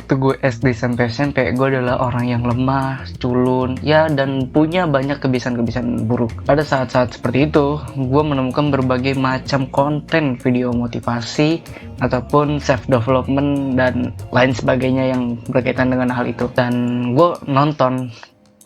waktu gue SD sampai SMP, gue adalah orang yang lemah, culun, ya, dan punya banyak kebiasaan-kebiasaan buruk. Pada saat-saat seperti itu, gue menemukan berbagai macam konten video motivasi ataupun self development dan lain sebagainya yang berkaitan dengan hal itu. Dan gue nonton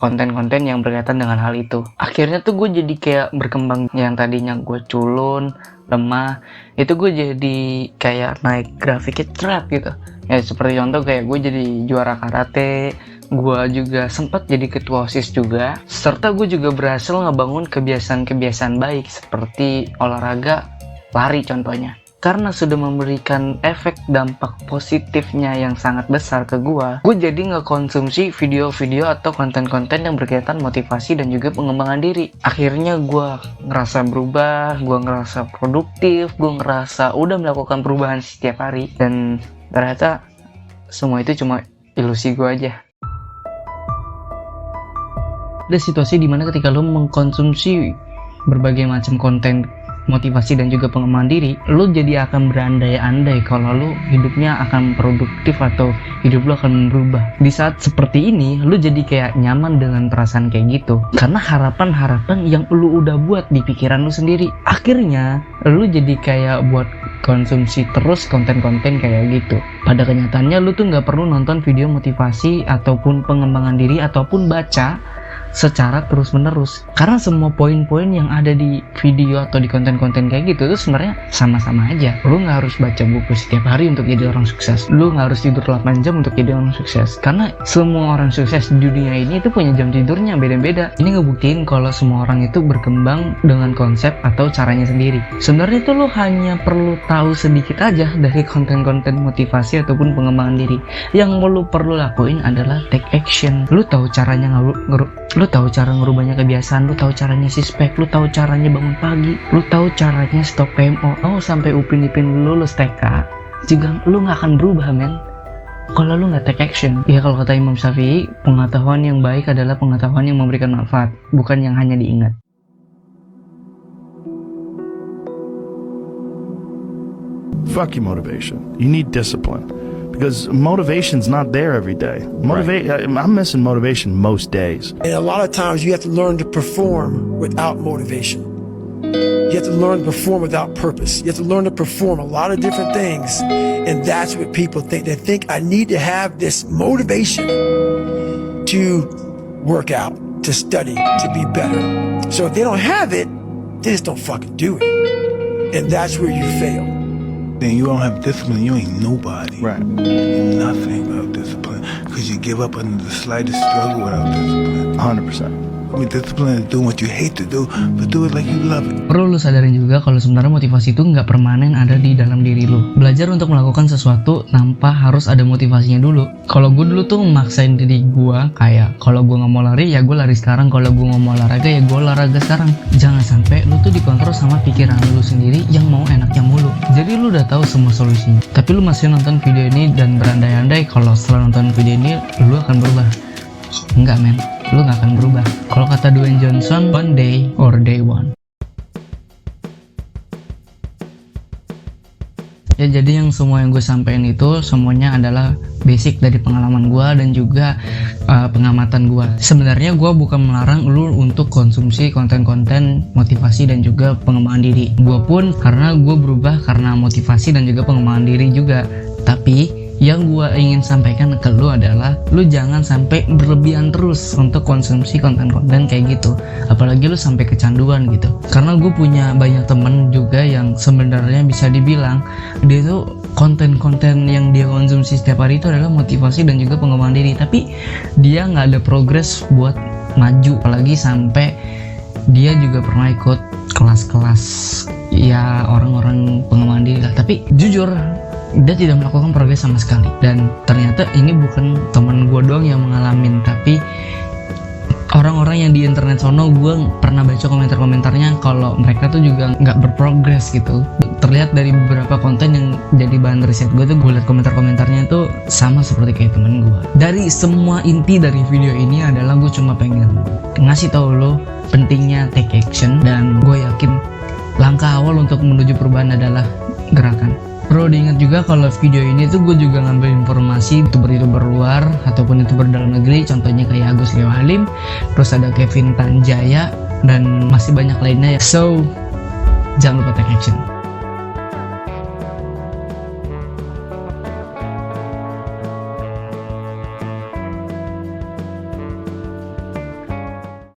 konten-konten yang berkaitan dengan hal itu. Akhirnya tuh gue jadi kayak berkembang. Yang tadinya gue culun, lemah, itu gue jadi kayak naik grafiknya trap gitu. Ya seperti contoh kayak gue jadi juara karate, gue juga sempat jadi ketua OSIS juga, serta gue juga berhasil ngebangun kebiasaan-kebiasaan baik seperti olahraga, lari contohnya. Karena sudah memberikan efek dampak positifnya yang sangat besar ke gue jadi ngekonsumsi video-video atau konten-konten yang berkaitan motivasi dan juga pengembangan diri. Akhirnya gue ngerasa berubah, gue ngerasa produktif, gue ngerasa udah melakukan perubahan setiap hari. Dan ternyata semua itu cuma ilusi gue aja. Ada situasi dimana ketika lo mengkonsumsi berbagai macam konten motivasi dan juga pengembangan diri, lo jadi akan berandai-andai kalau lo hidupnya akan produktif atau hidup lo akan berubah. Di saat seperti ini, lo jadi kayak nyaman dengan perasaan kayak gitu karena harapan-harapan yang lo udah buat di pikiran lo sendiri. Akhirnya lo jadi kayak buat konsumsi terus konten-konten kayak gitu. Pada kenyataannya lo tuh nggak perlu nonton video motivasi ataupun pengembangan diri ataupun baca secara terus-menerus, karena semua poin-poin yang ada di video atau di konten-konten kayak gitu itu sebenarnya sama-sama aja. Lu nggak harus baca buku setiap hari untuk jadi orang sukses, lu nggak harus tidur 8 jam untuk jadi orang sukses, karena semua orang sukses di dunia ini itu punya jam tidurnya beda-beda. Ini ngebuktiin kalau semua orang itu berkembang dengan konsep atau caranya sendiri. Sebenarnya itu lu hanya perlu tahu sedikit aja dari konten-konten motivasi ataupun pengembangan diri. Yang lu perlu lakuin adalah take action. Lu tahu caranya lu tahu cara ngerubahnya kebiasaan, lu tahu caranya sispek, lu tahu caranya bangun pagi, lu tahu caranya stop PMO. Sampai Upin Ipin lulus TK juga lu nggak akan berubah, men, kalau lu nggak take action. Ya kalau kata Imam Syafi'i, pengetahuan yang baik adalah pengetahuan yang memberikan manfaat, bukan yang hanya diingat. Fuck your motivation. You need discipline. Because motivation's not there every day. I'm missing motivation most days. And a lot of times you have to learn to perform without motivation. You have to learn to perform without purpose. You have to learn to perform a lot of different things. And that's what people think. They think I need to have this motivation to work out, to study, to be better. So if they don't have it, they just don't fucking do it. And that's where you fail. Then you don't have discipline, you ain't nobody. Right. You're nothing without discipline. Because you give up under the slightest struggle without discipline. 100%. I mean, discipline is doing what you hate to do, but do it like you love it. Perlu lu sadarin juga kalau sebenarnya motivasi itu nggak permanen ada di dalam diri lu. Belajar untuk melakukan sesuatu tanpa harus ada motivasinya dulu. Kalau gue dulu tuh memaksain diri gue kayak kalau gue nggak mau lari ya gue lari sekarang, kalau gue nggak mau olahraga ya gue olahraga sekarang. Jangan sampai lu tuh dikontrol sama pikiran lu sendiri yang mau enaknya mulu. Jadi lu udah tahu semua solusinya, tapi lu masih nonton video ini dan berandai-andai kalau setelah nonton video ini lu akan berubah. Enggak, men, lu gak akan berubah. Kalau kata Dwayne Johnson, one day or day one. Ya jadi yang semua yang gue sampaikan itu semuanya adalah basic dari pengalaman gue dan juga pengamatan gue. Sebenarnya gue bukan melarang lu untuk konsumsi konten-konten motivasi dan juga pengembangan diri. Gue pun karena gue berubah karena motivasi dan juga pengembangan diri juga. Tapi yang gue ingin sampaikan ke lu adalah lu jangan sampai berlebihan terus untuk konsumsi konten-konten kayak gitu, apalagi lu sampai kecanduan gitu. Karena gue punya banyak temen juga yang sebenarnya bisa dibilang dia tuh konten-konten yang dia konsumsi setiap hari itu adalah motivasi dan juga pengembangan diri, tapi dia nggak ada progres buat maju, apalagi sampai dia juga pernah ikut kelas-kelas ya orang-orang pengembangan diri lah, tapi jujur dia tidak melakukan progres sama sekali. Dan ternyata ini bukan teman gue doang yang mengalami, tapi orang-orang yang di internet sono gue pernah baca komentar-komentarnya kalau mereka tuh juga nggak berprogres gitu. Terlihat dari beberapa konten yang jadi bahan riset gue tuh, gue liat komentar-komentarnya tuh sama seperti kayak temen gue. Dari semua inti dari video ini adalah gue cuma pengen ngasih tahu lo pentingnya take action, dan gue yakin langkah awal untuk menuju perubahan adalah gerakan. Perlu diingat juga kalau video ini tuh gue juga ngambil informasi youtuber luar ataupun youtuber dalam negeri, contohnya kayak Agus Leo Halim, terus ada Kevin Tanjaya dan masih banyak lainnya ya. So jangan lupa take action.